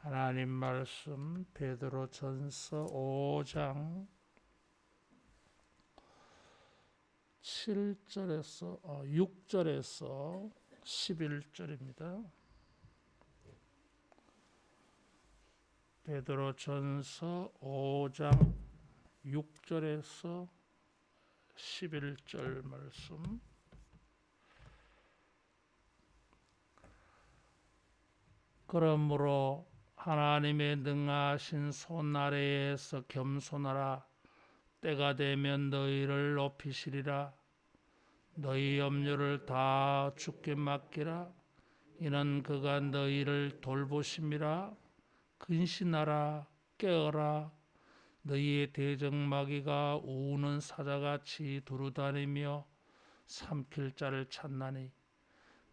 하나님 말씀 베드로전서 5장 6절에서 11절입니다. 베드로전서 5장 6절에서 11절 말씀. 그러므로 하나님의 능하신 손 아래에서 겸손하라. 때가 되면 너희를 높이시리라. 너희 염려를 다 주께 맡기라. 이는 그가 너희를 돌보심이라. 근신하라. 깨어라. 너희의 대적마귀가 우는 사자같이 두루다니며 삼킬 자를 찾나니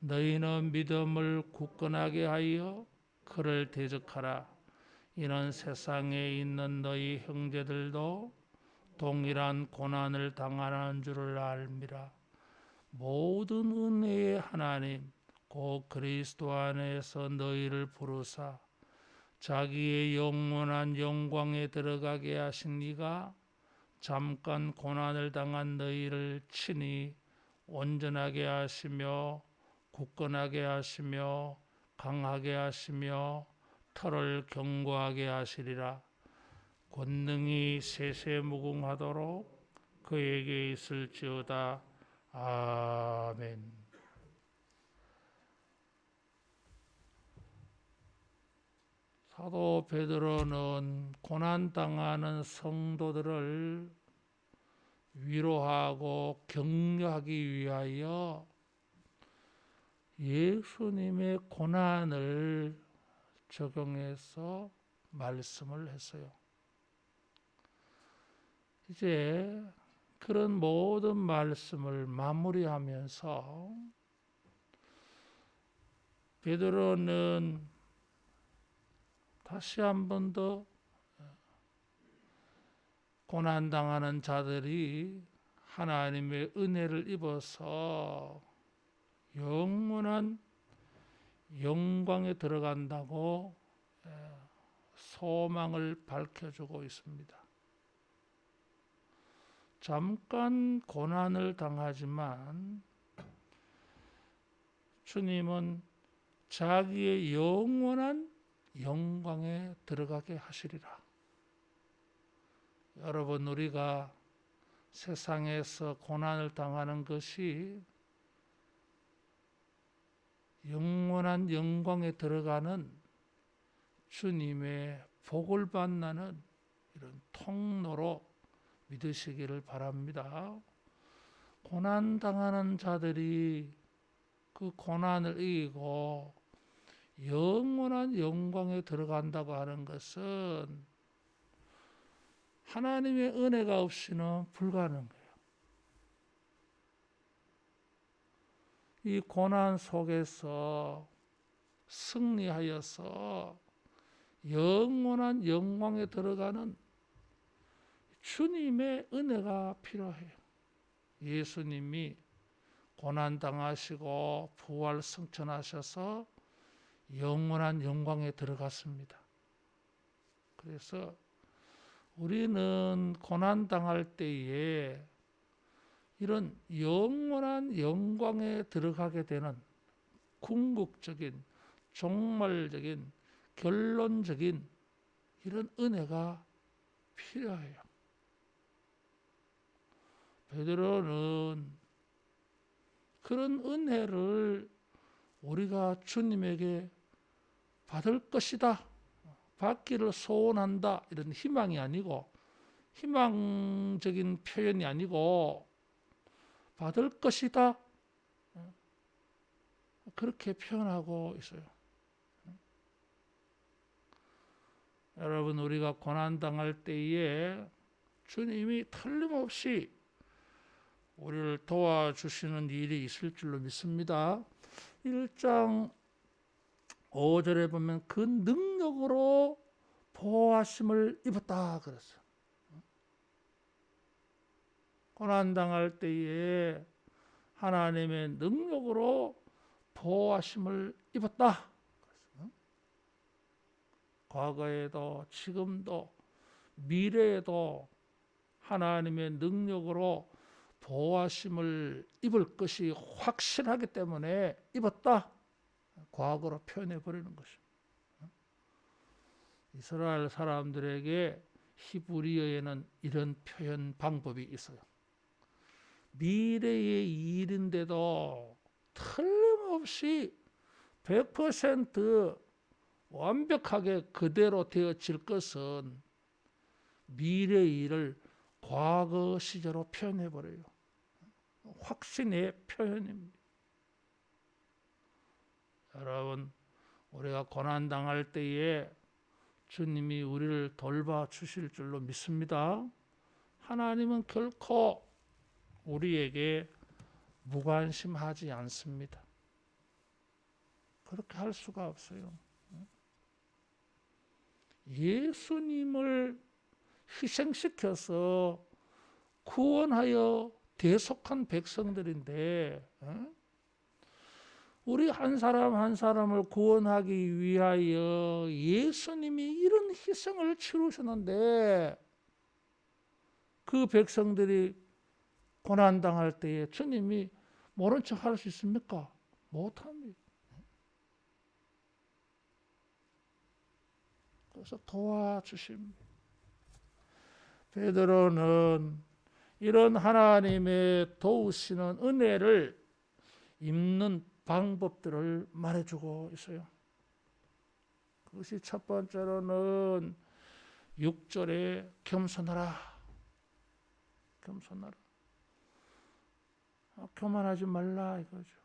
너희는 믿음을 굳건하게 하여 그를 대적하라. 이는 세상에 있는 너희 형제들도 동일한 고난을 당하는 줄을 알미라. 모든 은혜의 하나님 곧 그리스도 안에서 너희를 부르사 자기의 영원한 영광에 들어가게 하신 이가 잠깐 고난을 당한 너희를 친히 온전하게 하시며 굳건하게 하시며 강하게 하시며 터를 견고하게 하시리라. 권능이 세세무궁하도록 그에게 있을지어다. 아멘. 사도 베드로는 고난당하는 성도들을 위로하고 격려하기 위하여 예수님의 고난을 적용해서 말씀을 했어요. 이제 그런 모든 말씀을 마무리하면서 베드로는 다시 한 번 더 고난당하는 자들이 하나님의 은혜를 입어서 영원한 영광에 들어간다고 소망을 밝혀주고 있습니다. 잠깐 고난을 당하지만 주님은 자기의 영원한 영광에 들어가게 하시리라. 여러분, 우리가 세상에서 고난을 당하는 것이 영원한 영광에 들어가는 주님의 복을 만나는 이런 통로로 믿으시기를 바랍니다. 고난 당하는 자들이 그 고난을 이기고 영원한 영광에 들어간다고 하는 것은 하나님의 은혜가 없이는 불가능해요. 이 고난 속에서 승리하여서 영원한 영광에 들어가는 주님의 은혜가 필요해요. 예수님이 고난 당하시고 부활 승천하셔서 영원한 영광에 들어갔습니다. 그래서 우리는 고난 당할 때에 이런 영원한 영광에 들어가게 되는 궁극적인, 종말적인, 결론적인 이런 은혜가 필요해요. 베드로는 그런 은혜를 우리가 주님에게 받을 것이다, 받기를 소원한다, 이런 희망이 아니고, 희망적인 표현이 아니고 받을 것이다, 그렇게 표현하고 있어요. 여러분, 우리가 고난당할 때에 주님이 틀림없이 우리를 도와주시는 일이 있을 줄로 믿습니다. 1장 5절에 보면 그 능력으로 보호하심을 입었다 그랬어요. 고난당할 때에 하나님의 능력으로 보호하심을 입었다. 과거에도 지금도 미래에도 하나님의 능력으로 보호하심을 입을 것이 확실하기 때문에 입었다. 과거로 표현해 버리는 것입니다. 이스라엘 사람들에게 히브리어에는 이런 표현 방법이 있어요. 미래의 일인데도 틀림없이 100% 완벽하게 그대로 되어질 것은 미래의 일을 과거 시제로 표현해 버려요. 확신의 표현입니다. 여러분, 우리가 고난 당할 때에 주님이 우리를 돌봐 주실 줄로 믿습니다. 하나님은 결코 우리에게 무관심하지 않습니다. 그렇게 할 수가 없어요. 예수님을 희생시켜서 구원하여 대속한 백성들인데 우리 한 사람 한 사람을 구원하기 위하여 예수님이 이런 희생을 치르셨는데 그 백성들이 고난당할 때에 주님이 모른 척 할 수 있습니까? 못합니다. 그래서 도와주십니다. 베드로는 이런 하나님의 도우시는 은혜를 입는 방법들을 말해주고 있어요. 그것이 첫 번째로는 6절에 겸손하라. 겸손하라. 교만하지 말라 이거죠.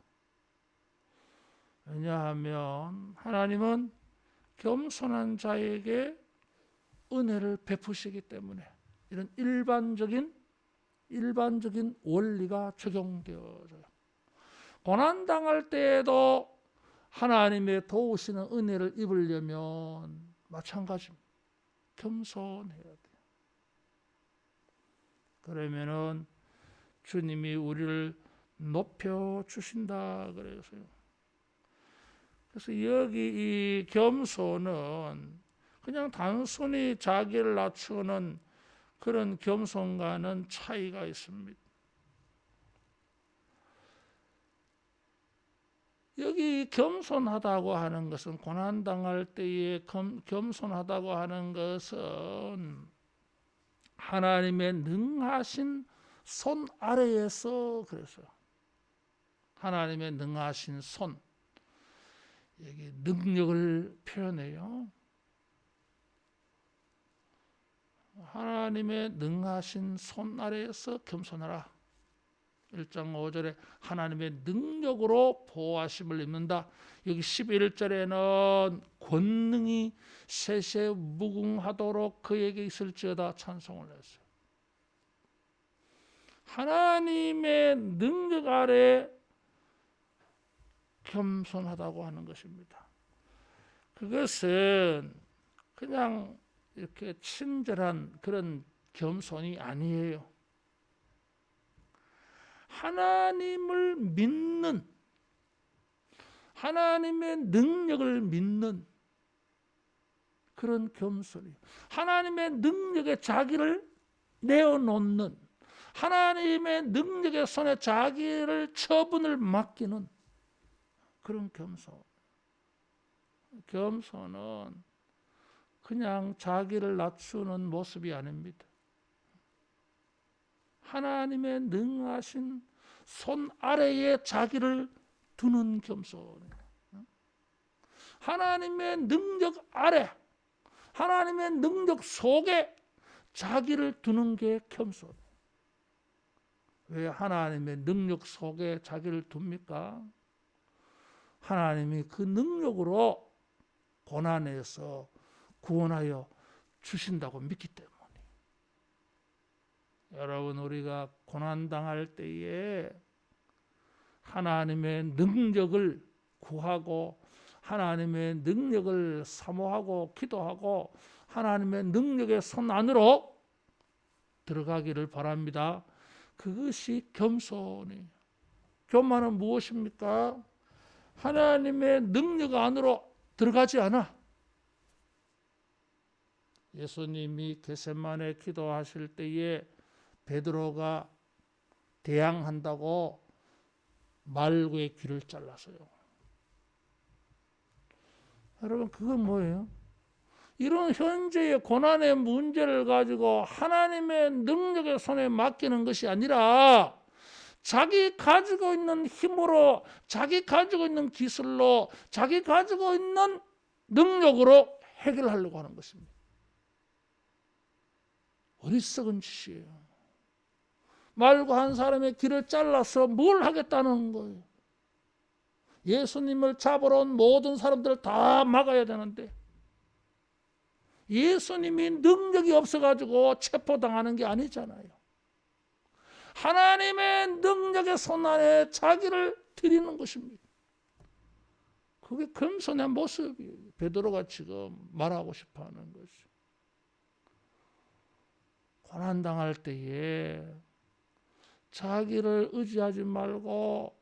왜냐하면 하나님은 겸손한 자에게 은혜를 베푸시기 때문에 이런 일반적인 원리가 적용되어져요. 고난당할 때에도 하나님의 도우시는 은혜를 입으려면 마찬가지입니다. 겸손해야 돼요. 그러면은 주님이 우리를 높여주신다 그래서요. 그래서 여기 이 겸손은 그냥 단순히 자기를 낮추는 그런 겸손과는 차이가 있습니다. 여기 겸손하다고 하는 것은 고난당할 때에 겸손하다고 하는 것은 하나님의 능하신 손 아래에서 그래서 하나님의 능하신 손 여기 능력을 표현해요. 하나님의 능하신 손 아래에서 겸손하라. 1장 5절에 하나님의 능력으로 보호하심을 입는다. 여기 11절에는 권능이 세세 무궁하도록 그에게 있을지어다 찬송을 했어요. 하나님의 능력 아래 겸손하다고 하는 것입니다. 그것은 그냥 이렇게 친절한 그런 겸손이 아니에요. 하나님을 믿는, 하나님의 능력을 믿는 그런 겸손이에요. 하나님의 능력에 자기를 내어놓는, 하나님의 능력의 손에 자기를 처분을 맡기는 그런 겸손. 겸손은 그냥 자기를 낮추는 모습이 아닙니다. 하나님의 능하신 손 아래에 자기를 두는 겸손이에요. 하나님의 능력 아래, 하나님의 능력 속에 자기를 두는 게 겸손. 왜 하나님의 능력 속에 자기를 둡니까? 하나님이 그 능력으로 고난에서 구원하여 주신다고 믿기 때문에. 여러분, 우리가 고난당할 때에 하나님의 능력을 구하고 하나님의 능력을 사모하고 기도하고 하나님의 능력의 손 안으로 들어가기를 바랍니다. 그것이 겸손이에요. 교만은 무엇입니까? 하나님의 능력 안으로 들어가지 않아. 예수님이 겟세마네 기도하실 때에 베드로가 대항한다고 말구의 귀를 잘랐어요. 여러분, 그건 뭐예요? 이런 현재의 고난의 문제를 가지고 하나님의 능력의 손에 맡기는 것이 아니라 자기 가지고 있는 힘으로, 자기 가지고 있는 기술로, 자기 가지고 있는 능력으로 해결하려고 하는 것입니다. 어리석은 짓이에요. 말고 한 사람의 길을 잘라서 뭘 하겠다는 거예요. 예수님을 잡으러 온 모든 사람들을 다 막아야 되는데 예수님이 능력이 없어가지고 체포당하는 게 아니잖아요. 하나님의 능력의 손 안에 자기를 드리는 것입니다. 그게 겸손의 모습이에요. 베드로가 지금 말하고 싶어하는 것이죠. 고난당할 때에 자기를 의지하지 말고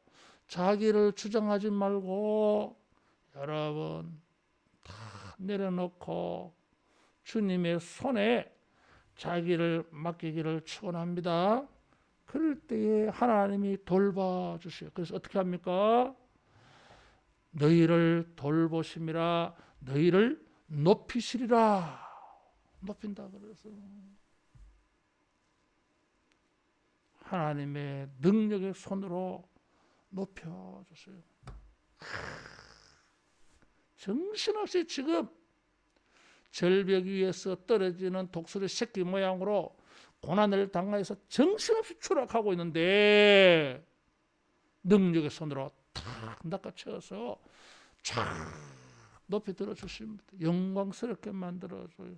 자기를 주장하지 말고 여러분 다 내려놓고 주님의 손에 자기를 맡기기를 축원합니다. 그럴 때에 하나님이 돌봐주세요. 그래서 어떻게 합니까? 너희를 돌보심이라 너희를 높이시리라. 높인다 그래서 하나님의 능력의 손으로 높여주세요. 정신없이 지금 절벽 위에서 떨어지는 독수리 새끼 모양으로 고난을 당해서 정신없이 추락하고 있는데 능력의 손으로 탁 낚아채어서 쫙 높이 들어주십니다. 영광스럽게 만들어줘요.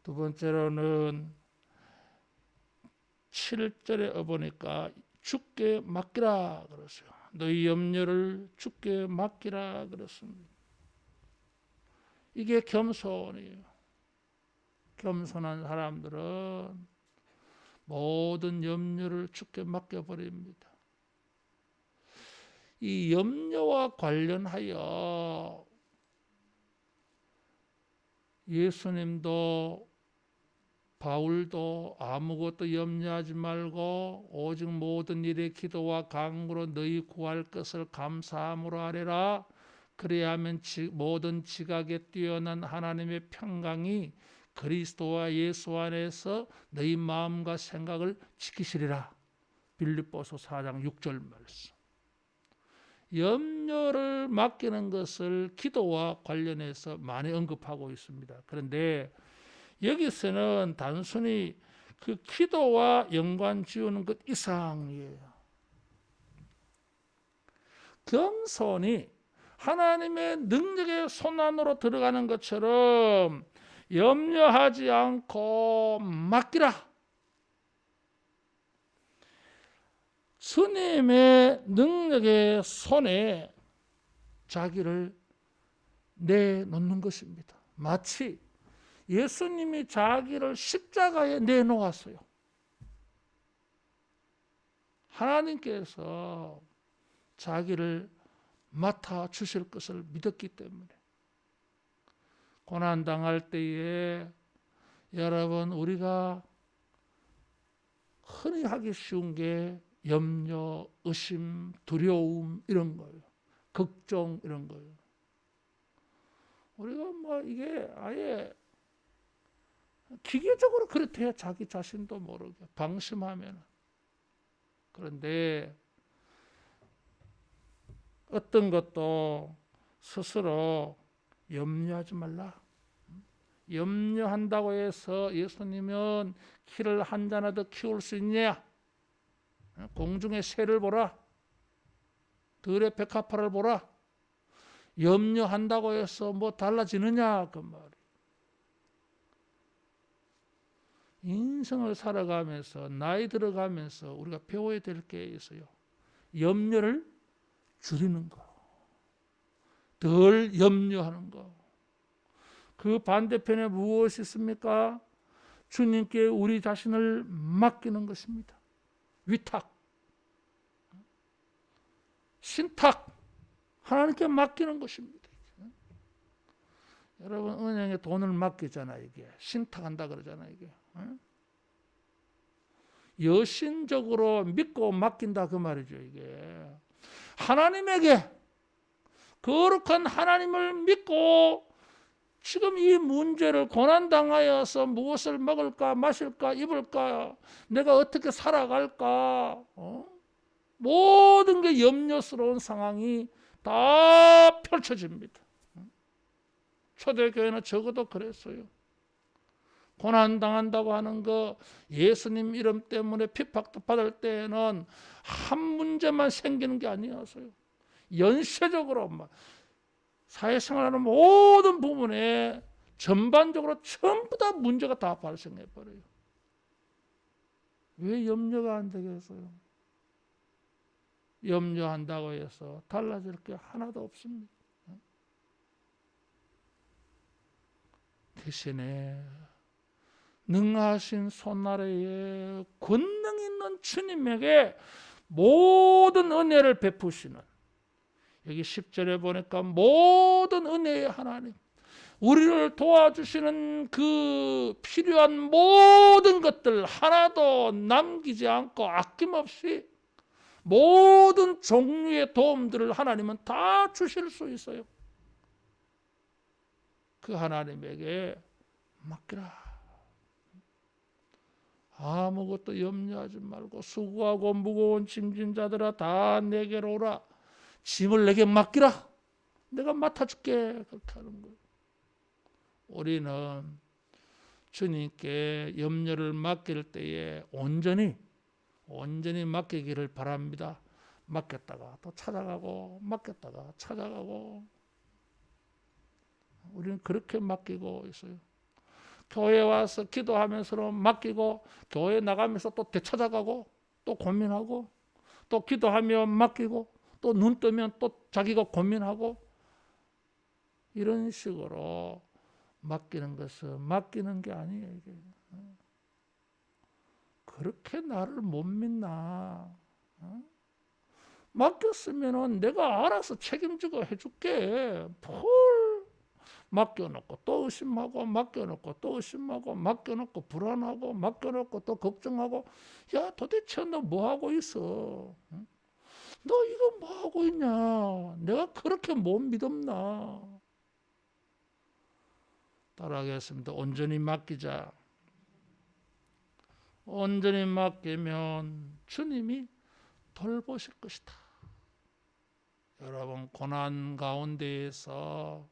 두 번째로는 7절에 보니까 주께 맡기라 그랬어요. 너희 염려를 주께 맡기라 그랬습니다. 이게 겸손이에요. 겸손한 사람들은 모든 염려를 주께 맡겨버립니다. 이 염려와 관련하여 예수님도 바울도 아무것도 염려하지 말고 오직 모든 일에 기도와 간구로 너희 구할 것을 감사함으로 하리라. 그래야하면 모든 지각에 뛰어난 하나님의 평강이 그리스도와 예수 안에서 너희 마음과 생각을 지키시리라. 빌립보서 4장 6절 말씀. 염려를 맡기는 것을 기도와 관련해서 많이 언급하고 있습니다. 그런데 여기서는 단순히 그 기도와 연관 지우는 것 이상이에요. 겸손이 하나님의 능력의 손 안으로 들어가는 것처럼 염려하지 않고 맡기라. 주님의 능력의 손에 자기를 내놓는 것입니다. 마치 예수님이 자기를 십자가에 내놓았어요. 하나님께서 자기를 맡아 주실 것을 믿었기 때문에 고난당할 때에 여러분 우리가 흔히 하기 쉬운 게 염려, 의심, 두려움 이런 거예요. 걱정 이런 거예요. 우리가 뭐 이게 아예 기계적으로 그렇대요. 자기 자신도 모르게 방심하면. 그런데 어떤 것도 스스로 염려하지 말라. 염려한다고 해서 예수님은 키를 한 자나 더 키울 수 있냐? 공중의 새를 보라. 들의 백합화를 보라. 염려한다고 해서 뭐 달라지느냐? 그 말이. 인생을 살아가면서 나이 들어가면서 우리가 배워야 될 게 있어요. 염려를 줄이는 거. 덜 염려하는 거. 그 반대편에 무엇이 있습니까? 주님께 우리 자신을 맡기는 것입니다. 위탁, 신탁, 하나님께 맡기는 것입니다. 여러분 은행에 돈을 맡기잖아. 이게 신탁한다 그러잖아. 이게 여신적으로 믿고 맡긴다 그 말이죠. 이게 하나님에게, 거룩한 하나님을 믿고 지금 이 문제를 고난당하여서 무엇을 먹을까 마실까 입을까 내가 어떻게 살아갈까 모든 게 염려스러운 상황이 다 펼쳐집니다. 초대교회는 적어도 그랬어요. 고난당한다고 하는 거, 예수님 이름 때문에 핍박도 받을 때에는 한 문제만 생기는 게 아니었어요. 연쇄적으로 사회생활하는 모든 부분에 전반적으로 전부 다 문제가 다 발생해 버려요. 왜 염려가 안 되겠어요? 염려한다고 해서 달라질 게 하나도 없습니다. 대신에 능하신 손아래에 권능 있는 주님에게 모든 은혜를 베푸시는, 여기 10절에 보니까 모든 은혜의 하나님, 우리를 도와주시는 그 필요한 모든 것들 하나도 남기지 않고 아낌없이 모든 종류의 도움들을 하나님은 다 주실 수 있어요. 그 하나님에게 맡기라. 아무것도 염려하지 말고 수고하고 무거운 짐진 자들아 다 내게로 오라. 짐을 내게 맡기라. 내가 맡아줄게. 그렇게 하는 거예요. 우리는 주님께 염려를 맡길 때에 온전히 맡기기를 바랍니다. 맡겼다가 또 찾아가고 맡겼다가 찾아가고, 우리는 그렇게 맡기고 있어요. 교회 와서 기도하면서 맡기고, 교회 나가면서 또 되찾아가고, 또 고민하고, 또 기도하면 맡기고, 또 눈 뜨면 또 자기가 고민하고, 이런 식으로 맡기는 것은 맡기는 게 아니에요. 이게. 그렇게 나를 못 믿나? 맡겼으면 내가 알아서 책임지고 해줄게. 뭘 맡겨놓고 또 의심하고, 맡겨놓고 또 의심하고, 맡겨놓고 불안하고, 맡겨놓고 또 걱정하고. 야, 도대체 너 뭐 하고 있어? 너 이거 뭐 하고 있냐? 내가 그렇게 못 믿었나? 따라하겠습니다. 온전히 맡기자. 온전히 맡기면 주님이 돌보실 것이다. 여러분, 고난 가운데에서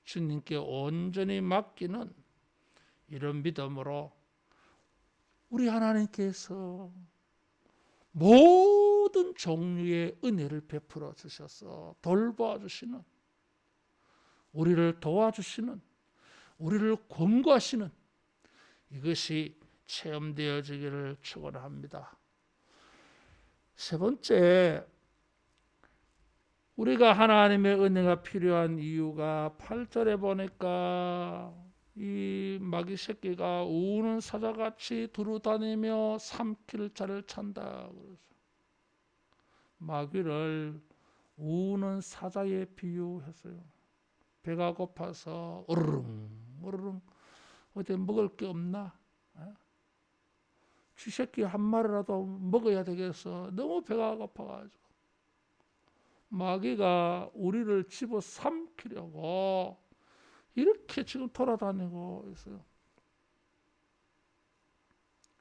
주님께 온전히 맡기는 이런 믿음으로 우리 하나님께서 모든 종류의 은혜를 베풀어 주셔서 돌봐 주시는, 우리를 도와주시는, 우리를 권고하시는 이것이 체험되어지기를 축원합니다. 세 번째, 우리가 하나님의 은혜가 필요한 이유가 8절에 보니까 이 마귀 새끼가 우는 사자같이 두루다니며 삼킬 자를 찬다. 그래서 마귀를 우는 사자에 비유했어요. 배가 고파서 으르릉 어디 먹을 게 없나? 쥐새끼 한 마리라도 먹어야 되겠어. 너무 배가 고파가지고 마귀가 우리를 집어 삼키려고 이렇게 지금 돌아다니고 있어요.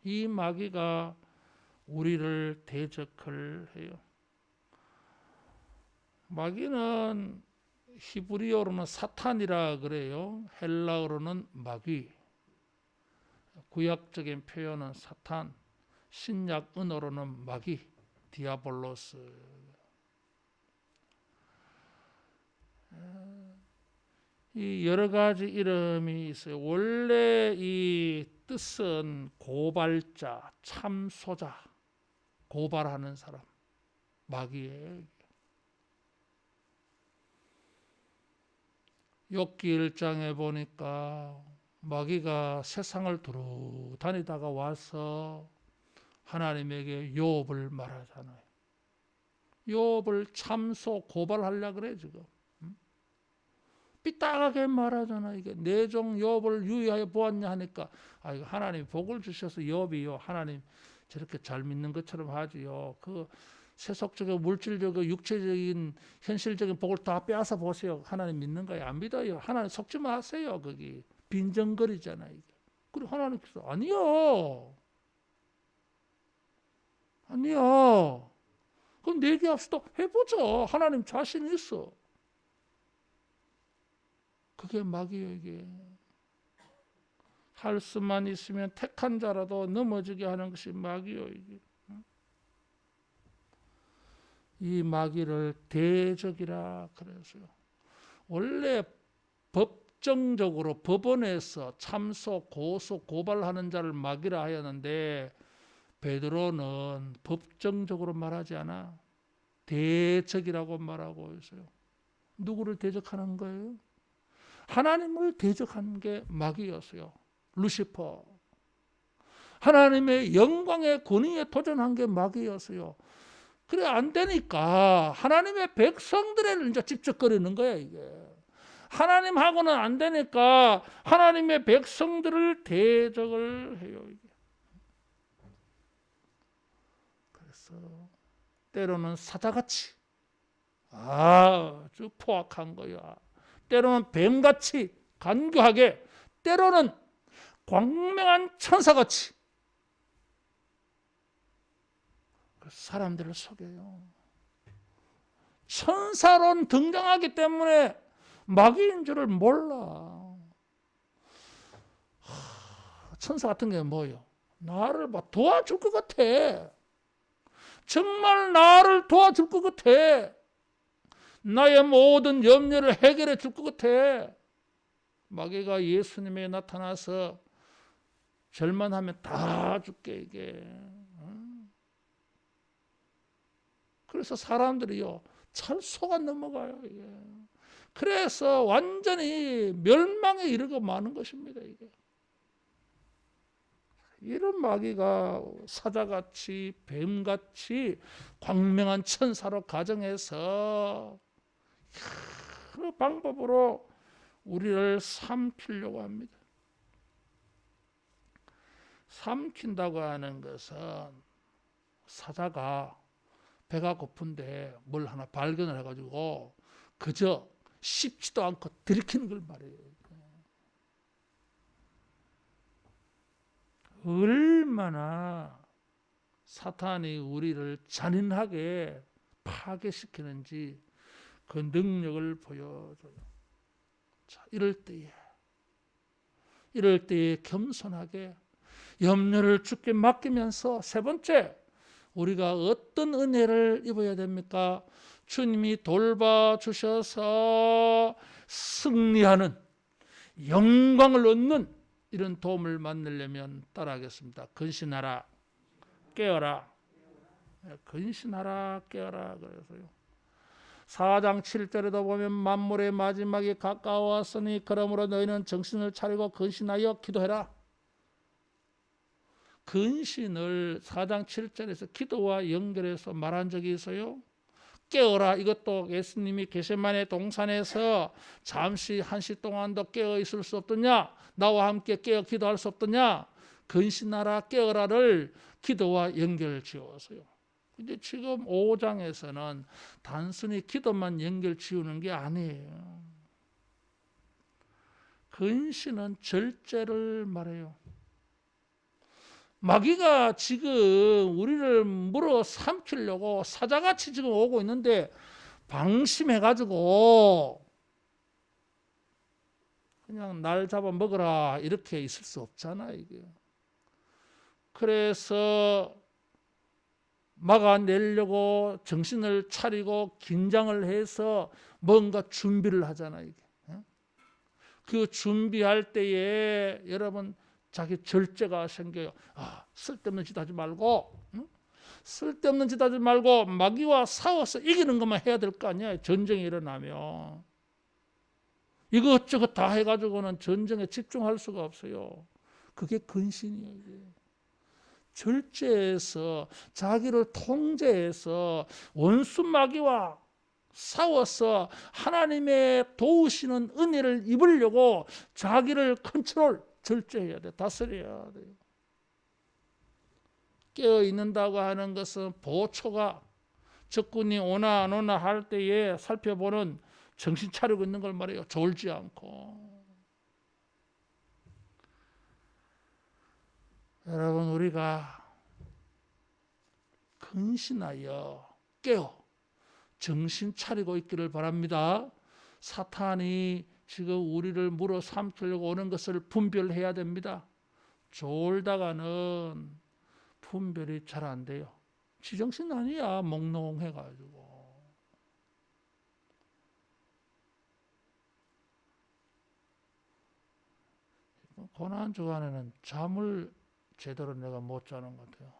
이 마귀가 우리를 대적을 해요. 마귀는 히브리어로는 사탄이라 그래요. 헬라어로는 마귀. 구약적인 표현은 사탄, 신약 은어로는 마귀, 디아볼로스. 이 여러 가지 이름이 있어요. 원래 이 뜻은 고발자, 참소자, 고발하는 사람, 마귀예요. 욥기 1장에 보니까 마귀가 세상을 두루 다니다가 와서 하나님에게 욥을 말하잖아요. 욥을 참소 고발하려고 그래 지금. 삐딱하게 말하잖아. 이게 내 종 욥을 유의하여 보았냐 하니까 이거 하나님 복을 주셔서 욥이요 하나님 저렇게 잘 믿는 것처럼 하지요. 그 세속적이고 물질적이고 육체적인 현실적인 복을 다 빼앗아 보세요. 하나님 믿는 거예요? 안 믿어요. 하나님 속지 마세요. 거기 빈정거리잖아 이게. 그리고 하나님께서 아니요. 그럼 내기합시다. 해보자. 하나님 자신 있어. 그게 막이에요 이게. 할 수만 있으면 택한 자라도 넘어지게 하는 것이 막이에요 이게. 이 마귀를 대적이라 그래서요. 원래 법정적으로 법원에서 참소, 고소, 고발하는 자를 마귀라 하였는데 베드로는 법정적으로 말하지 않아. 대적이라고 말하고 있어요. 누구를 대적하는 거예요? 하나님을 대적한 게 마귀였어요. 루시퍼. 하나님의 영광의 권위에 도전한 게 마귀였어요. 그래 안 되니까 하나님의 백성들을 이제 집적거리는 거야 이게. 하나님하고는 안 되니까 하나님의 백성들을 대적을 해요 이게. 그래서 때로는 사자같이 아주 포악한 거야. 때로는 뱀같이 간교하게, 때로는 광명한 천사같이 사람들을 속여요. 천사로 등장하기 때문에 마귀인 줄을 몰라. 천사 같은 게 뭐예요? 나를 막 도와줄 것 같아. 정말 나를 도와줄 것 같아. 나의 모든 염려를 해결해 줄 것 같아. 마귀가 예수님에 나타나서 절만하면 다 줄게 이게. 그래서 사람들이요 잘 속아 넘어가요 이게. 그래서 완전히 멸망에 이르고 마는 것입니다 이게. 이런 마귀가 사자같이 뱀같이 광명한 천사로 가정해서 그 방법으로 우리를 삼키려고 합니다. 삼킨다고 하는 것은 사자가 배가 고픈데 뭘 하나 발견을 해가지고 그저 씹지도 않고 들이키는 걸 말해요. 얼마나 사탄이 우리를 잔인하게 파괴시키는지 그 능력을 보여줘요. 자, 이럴 때에 겸손하게 염려를 주께 맡기면서 세 번째, 우리가 어떤 은혜를 입어야 됩니까? 주님이 돌봐주셔서 승리하는 영광을 얻는 이런 도움을 만나려면 따라하겠습니다. 근신하라, 깨어라. 근신하라, 깨어라. 그래서요. 4장 7절에도 보면 만물의 마지막이 가까웠으니 그러므로 너희는 정신을 차리고 근신하여 기도해라. 근신을 4장 7절에서 기도와 연결해서 말한 적이 있어요. 깨어라. 이것도 예수님이 겟세마네 동산에서 잠시 1시 동안도 깨어 있을 수 없더냐? 나와 함께 깨어 기도할 수 없더냐? 근신하라 깨어라를 기도와 연결 지어서요. 근데 지금 5장에서는 단순히 기도만 연결 지우는 게 아니에요. 근신은 절제를 말해요. 마귀가 지금 우리를 물어 삼키려고 사자같이 지금 오고 있는데 방심해가지고 그냥 날 잡아 먹어라 이렇게 있을 수 없잖아 이게. 그래서 막아내려고 정신을 차리고 긴장을 해서 뭔가 준비를 하잖아 이게. 그 준비할 때에 여러분 자기 절제가 생겨요. 쓸데없는 짓 하지 말고, 쓸데없는 짓 하지 말고 마귀와 싸워서 이기는 것만 해야 될 거 아니야. 전쟁이 일어나면 이것저것 다 해가지고는 전쟁에 집중할 수가 없어요. 그게 근신이에요. 이게. 절제해서 자기를 통제해서 원수 마귀와 싸워서 하나님의 도우시는 은혜를 입으려고 자기를 컨트롤, 절제해야 돼. 다스려야 돼요. 깨어 있는다고 하는 것은 보초가 적군이 오나 안 오나 할 때에 살펴보는, 정신 차리고 있는 걸 말해요. 졸지 않고. 여러분, 우리가 근신하여 깨어 정신 차리고 있기를 바랍니다. 사탄이 지금 우리를 물어 삼키려고 오는 것을 분별해야 됩니다. 졸다가는 분별이 잘 안 돼요. 지정신 아니야. 몽롱해가지고. 고난 주간에는 잠을 제대로 내가 못 자는 것 같아요.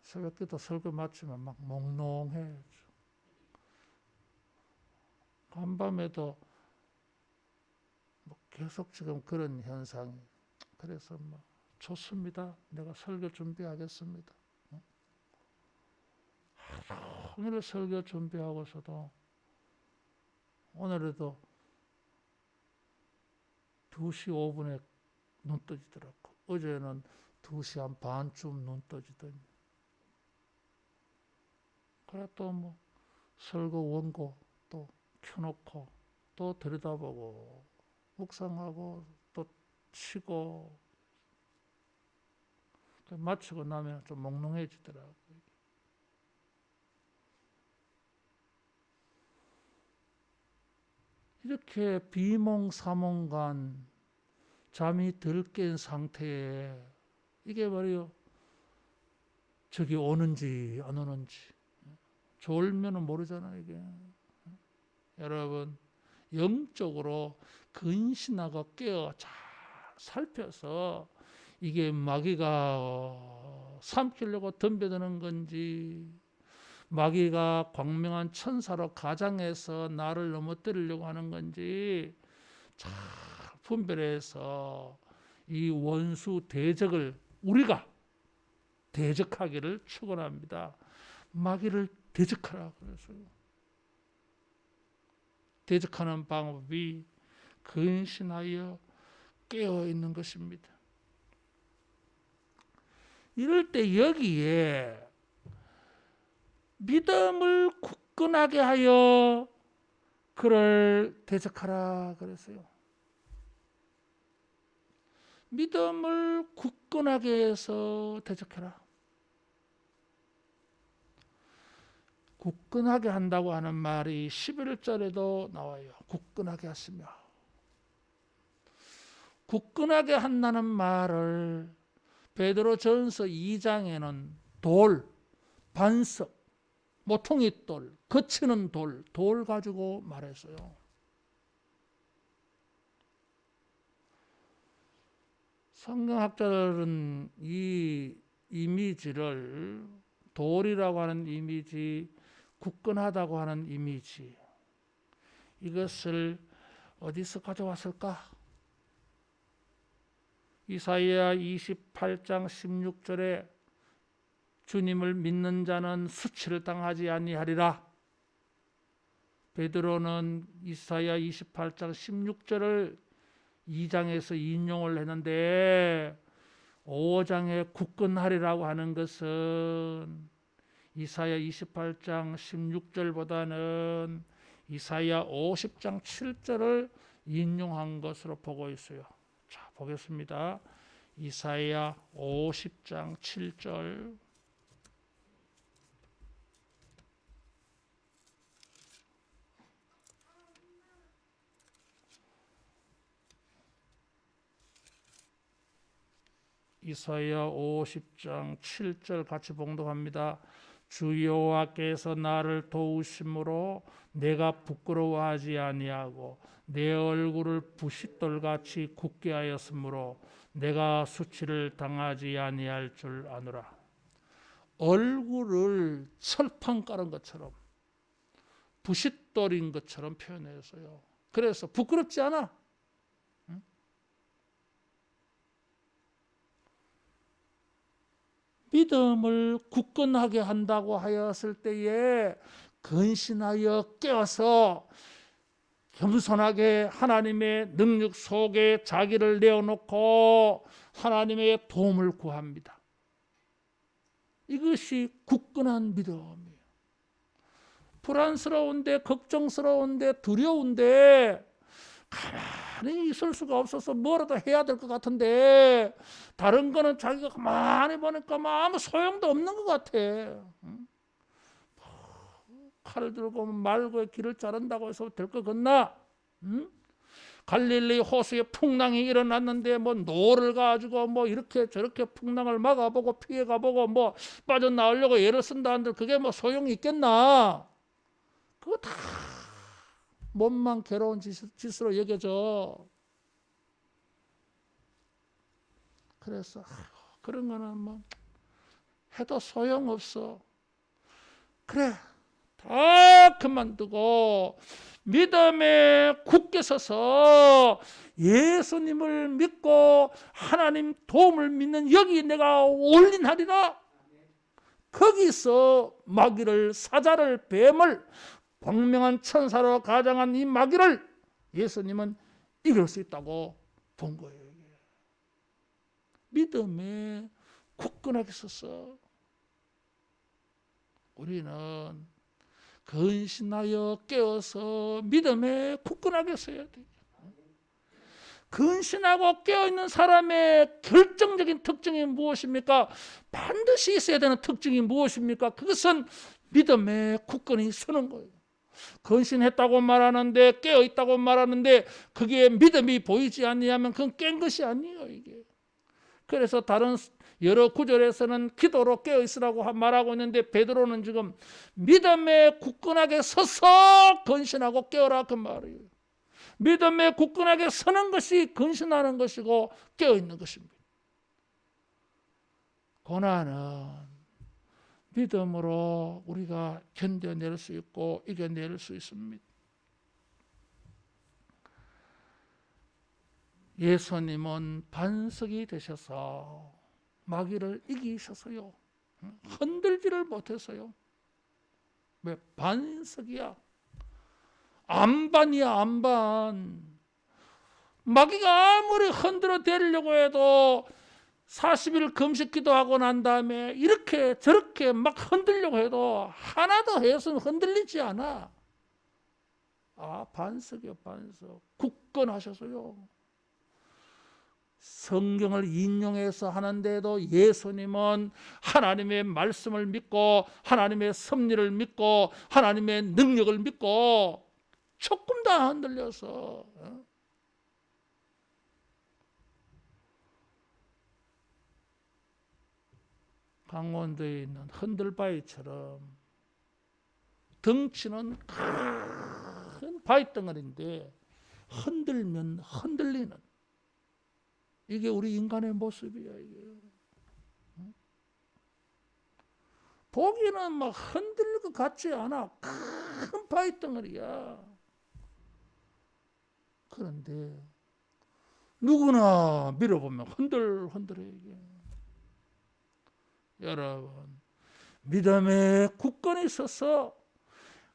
새벽기도 설교 마치면 막 몽롱해. 간밤에도 계속 지금 그런 현상이. 그래서 좋습니다. 내가 설교 준비하겠습니다. 하루 종일 설교 준비하고서도 오늘에도 2시 5분에 눈 떠지더라고. 어제는 2시 한 반쯤 눈 떠지더니. 그래 또 설교 원고 또 켜놓고 또 들여다보고 묵상하고 또 쉬고 마치고 나면 좀 몽롱해지더라고요. 이렇게 비몽사몽간 잠이 덜 깬 상태에 이게 말이요, 저기 오는지 안 오는지. 졸면은 모르잖아요, 이게. 여러분, 영적으로 근신하고 깨어 잘 살펴서 이게 마귀가 삼키려고 덤벼드는 건지, 마귀가 광명한 천사로 가장해서 나를 넘어뜨리려고 하는 건지 잘 분별해서 이 원수 대적을 우리가 대적하기를 축원합니다. 마귀를 대적하라 그랬어요. 대적하는 방법이 근신하여 깨어 있는 것입니다. 이럴 때 여기에 믿음을 굳건하게 하여 그를 대적하라 그랬어요. 믿음을 굳건하게 해서 대적해라. 굳건하게 한다고 하는 말이 11절에도 나와요. 굳건하게 하시며. 굳건하게 한다는 말을 베드로전서 2장에는 돌, 반석, 모퉁이돌, 거치는 돌 가지고 말했어요. 성경학자들은 이 이미지를, 돌이라고 하는 이미지, 굳건하다고 하는 이미지, 이것을 어디서 가져왔을까? 이사야 28장 16절에 주님을 믿는 자는 수치를 당하지 아니하리라. 베드로는 이사야 28장 16절을 2장에서 인용을 했는데 5장에 굳건하리라고 하는 것은 이사야 28장 16절보다는 이사야 50장 7절을 인용한 것으로 보고 있어요. 자, 보겠습니다. 이사야 50장 7절. 이사야 50장 7절 같이 봉독합니다. 주 여호와께서 나를 도우심으로 내가 부끄러워하지 아니하고 내 얼굴을 부싯돌같이 굳게 하였으므로 내가 수치를 당하지 아니할 줄 아노라. 얼굴을 철판 깔은 것처럼 부싯돌인 것처럼 표현했어요. 그래서 부끄럽지 않아. 믿음을 굳건하게 한다고 하였을 때에 근신하여 깨어서 겸손하게 하나님의 능력 속에 자기를 내어놓고 하나님의 도움을 구합니다. 이것이 굳건한 믿음이에요. 불안스러운데, 걱정스러운데, 두려운데 가만히 있을 수가 없어서 뭐라도 해야 될 것 같은데 다른 거는 자기가 가만히 보니까 아무 소용도 없는 것 같아. 칼을 들고 말고의 길을 자른다고 해서 될 것 같나? 갈릴리 호수에 풍랑이 일어났는데 노를 가지고 이렇게 저렇게 풍랑을 막아보고 피해가보고 빠져나오려고 애를 쓴다 한들 그게 소용이 있겠나? 그거 다 몸만 괴로운 짓으로 여겨져. 그래서 그런 거는 해도 소용없어. 그래, 다 그만두고 믿음에 굳게 서서 예수님을 믿고 하나님 도움을 믿는 여기 내가 올린하리라. 거기서 마귀를, 사자를, 뱀을 분명한 천사로 가장한 이 마귀를 예수님은 이길 수 있다고 본 거예요. 믿음에 굳건하게 서서 우리는 근신하여 깨어서 믿음에 굳건하게 서야 돼요. 근신하고 깨어있는 사람의 결정적인 특징이 무엇입니까? 반드시 있어야 되는 특징이 무엇입니까? 그것은 믿음에 굳건히 서는 거예요. 근신했다고 말하는데, 깨어있다고 말하는데 그게 믿음이 보이지 않냐면 그건 깬 것이 아니에요. 이게. 그래서 다른 여러 구절에서는 기도로 깨어있으라고 말하고 있는데 베드로는 지금 믿음에 굳건하게 서서 근신하고 깨어라 그 말이에요. 믿음에 굳건하게 서는 것이 근신하는 것이고 깨어있는 것입니다. 고난은 믿음으로 우리가 견뎌낼 수 있고 이겨낼 수 있습니다. 예수님은 반석이 되셔서 마귀를 이기셔서요. 흔들지를 못했어요. 왜? 반석이야. 안반이야, 안반. 마귀가 아무리 흔들어 대려고 해도 40일 금식 기도하고 난 다음에 이렇게 저렇게 막 흔들려고 해도 하나도 예수는 흔들리지 않아. 반석이요, 반석. 굳건하셔서요. 성경을 인용해서 하는데도 예수님은 하나님의 말씀을 믿고 하나님의 섭리를 믿고 하나님의 능력을 믿고 조금 다 흔들려서 강원도에 있는 흔들바위처럼 덩치는 큰 바위덩어리인데 흔들면 흔들리는 이게 우리 인간의 모습이야. 이게. 보기는 막 흔들릴 것 같지 않아. 큰 바위덩어리야. 그런데 누구나 밀어보면 흔들흔들해. 이게. 여러분 믿음에 굳건히 서서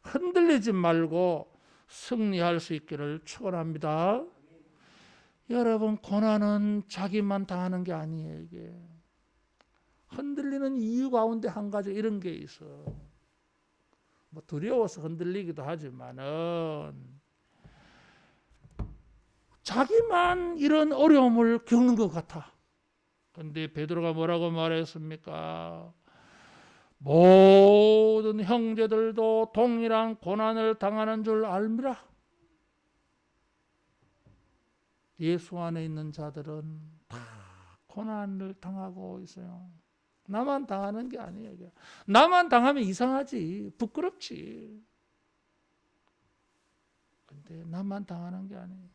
흔들리지 말고 승리할 수 있기를 축원합니다. 여러분 고난은 자기만 당하는 게 아니에요. 이게 흔들리는 이유 가운데 한 가지 이런 게 있어. 두려워서 흔들리기도 하지만은 자기만 이런 어려움을 겪는 것 같아. 그런데 베드로가 뭐라고 말했습니까? 모든 형제들도 동일한 고난을 당하는 줄 알미라. 예수 안에 있는 자들은 다 고난을 당하고 있어요. 나만 당하는 게 아니에요. 나만 당하면 이상하지, 부끄럽지. 근데 나만 당하는 게 아니에요.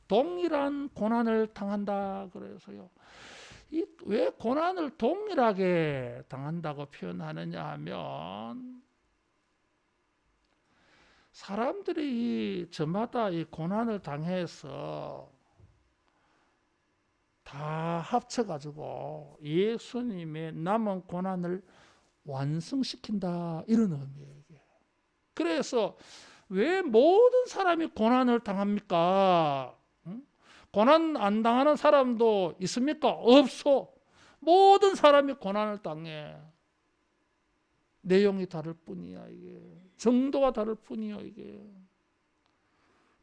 동일한 고난을 당한다 그래서요. 왜 고난을 동일하게 당한다고 표현하느냐 하면 사람들이 저마다 이 고난을 당해서 다 합쳐가지고 예수님의 남은 고난을 완성시킨다, 이런 의미예요. 이게. 그래서 왜 모든 사람이 고난을 당합니까? 응? 고난 안 당하는 사람도 있습니까? 없어. 모든 사람이 고난을 당해. 내용이 다를 뿐이야, 이게. 정도가 다를 뿐이야, 이게.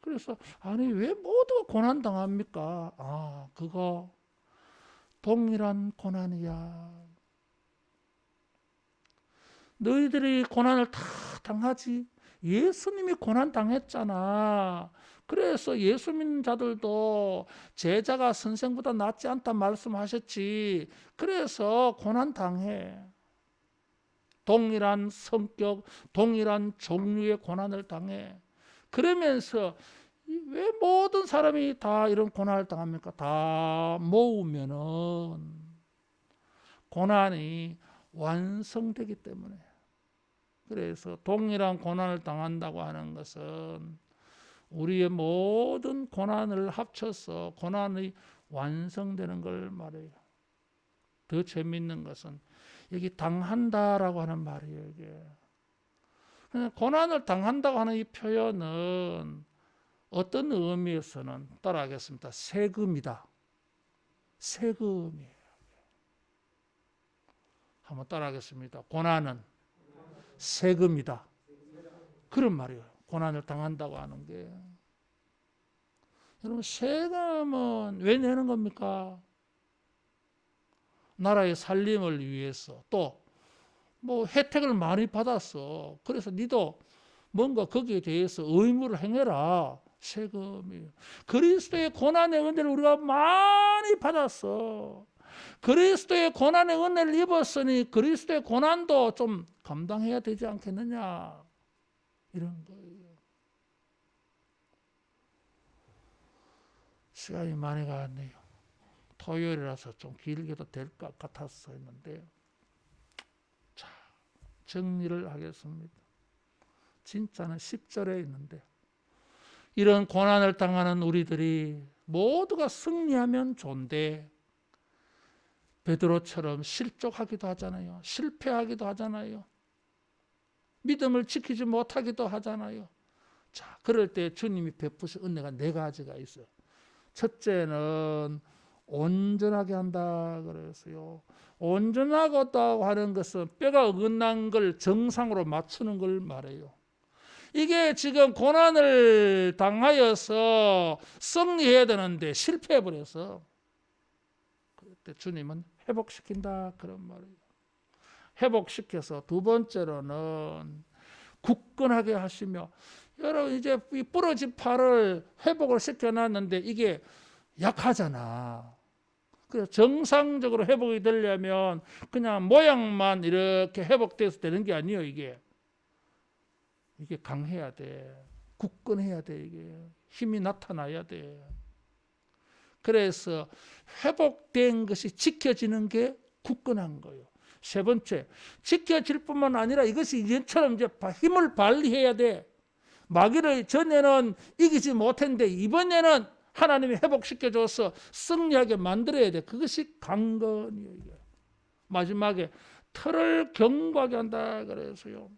그래서 아니 왜 모두가 고난 당합니까? 아, 그거 동일한 고난이야. 너희들이 고난을 다 당하지. 예수님이 고난 당했잖아. 그래서 예수 믿는 자들도 제자가 선생보다 낫지 않다 말씀하셨지. 그래서 고난 당해. 동일한 성격, 동일한 종류의 고난을 당해. 그러면서 왜 모든 사람이 다 이런 고난을 당합니까? 다 모으면은 고난이 완성되기 때문에. 그래서 동일한 고난을 당한다고 하는 것은 우리의 모든 고난을 합쳐서 고난이 완성되는 걸 말해요. 더 재미있는 것은 여기 당한다라고 하는 말이에요. 이게. 고난을 당한다고 하는 이 표현은 어떤 의미에서는 따라하겠습니다. 세금이다. 세금이에요. 한번 따라하겠습니다. 고난은 세금이다. 그런 말이에요. 고난을 당한다고 하는 게. 여러분, 세금은 왜 내는 겁니까? 나라의 살림을 위해서, 또 뭐 혜택을 많이 받았어. 그래서 니도 뭔가 거기에 대해서 의무를 행해라. 세금이에요. 그리스도의 고난의 은혜를 우리가 많이 받았어. 그리스도의 고난의 은혜를 입었으니 그리스도의 고난도 좀 감당해야 되지 않겠느냐, 이런 거예요. 시간이 많이 갔네요. 토요일이라서 좀 길게도 될 것 같아서 했는데, 자, 정리를 하겠습니다. 진짜는 10절에 있는데, 이런 고난을 당하는 우리들이 모두가 승리하면 좋은데 베드로처럼 실족하기도 하잖아요. 실패하기도 하잖아요. 믿음을 지키지 못하기도 하잖아요. 자, 그럴 때 주님이 베푸신 은혜가 네 가지가 있어요. 첫째는 온전하게 한다 그랬어요. 온전하다고 하는 것은 뼈가 어긋난 걸 정상으로 맞추는 걸 말해요. 이게 지금 고난을 당하여서 승리해야 되는데 실패해버려서, 그때 주님은 회복시킨다, 그런 말이에요. 회복시켜서 두 번째로는 굳건하게 하시며, 여러분 이제 이 부러진 팔을 회복을 시켜놨는데 이게 약하잖아. 그래서 정상적으로 회복이 되려면 그냥 모양만 이렇게 회복돼서 되는 게 아니에요. 이게 강해야 돼. 굳건해야 돼. 이게 힘이 나타나야 돼. 그래서 회복된 것이 지켜지는 게 굳건한 거예요. 세 번째, 지켜질 뿐만 아니라 이것이 이전처럼 이제 힘을 발휘해야 돼. 마귀를 전에는 이기지 못했는데 이번에는 하나님이 회복시켜줘서 승리하게 만들어야 돼. 그것이 강건이에요. 이게. 마지막에 털을 견고하게 한다 그래서요.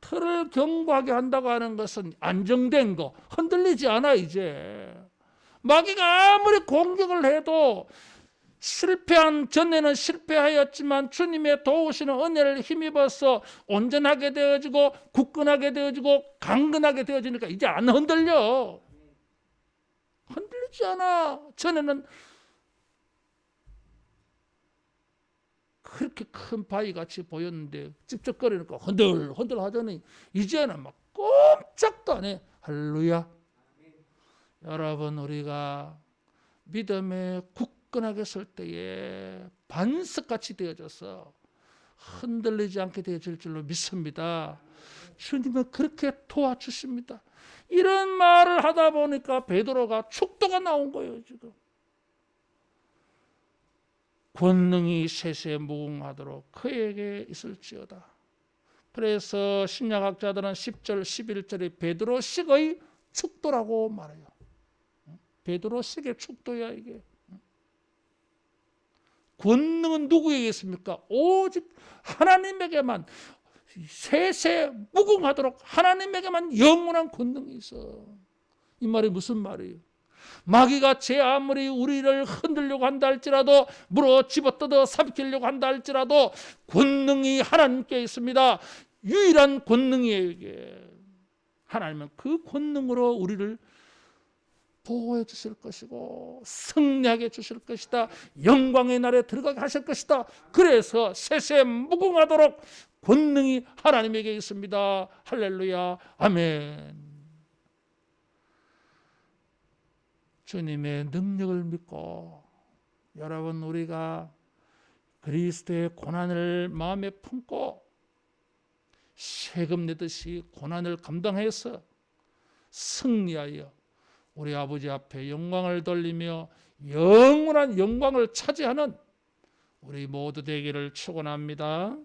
털을 견고하게 한다고 하는 것은 안정된 거, 흔들리지 않아. 이제 마귀가 아무리 공격을 해도 실패한 전에는 실패하였지만 주님의 도우시는 은혜를 힘입어서 온전하게 되어지고 굳건하게 되어지고 강건하게 되어지니까 이제 안 흔들려. 흔들리지 않아. 전에는 그렇게 큰 바위 같이 보였는데 찝쩍거리니까 흔들흔들 하더니 이제는 막 꼼짝도 안 해. 할렐루야. 여러분, 우리가 믿음에 굳건하게 설 때에 반석같이 되어져서 흔들리지 않게 되어질 줄로 믿습니다. 주님은 그렇게 도와주십니다. 이런 말을 하다 보니까 베드로가 축도가 나온 거예요. 지금 권능이 세세 무궁하도록 그에게 있을지어다. 그래서 신약학자들은 10절 11절에 베드로식의 축도라고 말해요. 베드로식의 축도야 이게. 권능은 누구에게 있습니까? 오직 하나님에게만 세세 무궁하도록 하나님에게만 영원한 권능이 있어. 이 말이 무슨 말이에요? 마귀가 제 아무리 우리를 흔들려고 한다 할지라도 물어 집어뜯어 삼키려고 한다 할지라도 권능이 하나님께 있습니다. 유일한 권능이에요. 이게 하나님은 그 권능으로 우리를 보호해 주실 것이고 승리하게 주실 것이다. 영광의 날에 들어가게 하실 것이다. 그래서 세세 무궁하도록 권능이 하나님에게 있습니다. 할렐루야. 아멘. 주님의 능력을 믿고 여러분 우리가 그리스도의 고난을 마음에 품고 세금 내듯이 고난을 감당해서 승리하여 우리 아버지 앞에 영광을 돌리며 영원한 영광을 차지하는 우리 모두 되기를 축원합니다.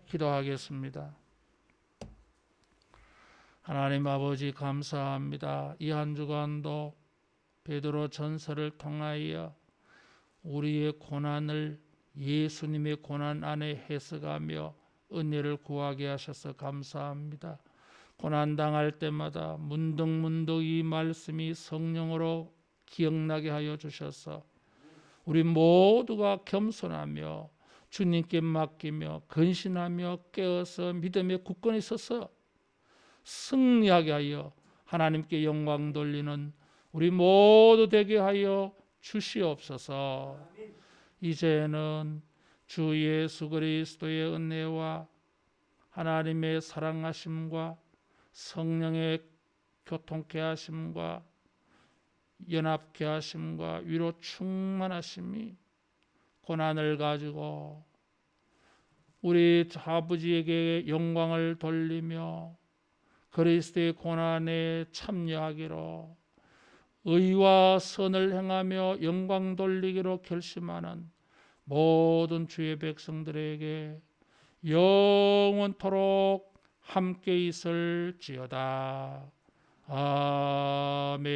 기도하겠습니다. 하나님 아버지 감사합니다. 이 한 주간도 베드로 전서를 통하여 우리의 고난을 예수님의 고난 안에 해석하며 은혜를 구하게 하셔서 감사합니다. 고난당할 때마다 문득문득 이 말씀이 성령으로 기억나게 하여 주셔서 우리 모두가 겸손하며 주님께 맡기며 근신하며 깨어서 믿음의 굳건히 서서 승리하게 하여 하나님께 영광 돌리는 우리 모두 되게 하여 주시옵소서. 이제는 주 예수 그리스도의 은혜와 하나님의 사랑하심과 성령의 교통케 하심과 연합케 하심과 위로 충만하심이 고난을 가지고 우리 아버지에게 영광을 돌리며 그리스도의 고난에 참여하기로 의와 선을 행하며 영광 돌리기로 결심하는 모든 주의 백성들에게 영원토록 함께 있을지어다. 아멘.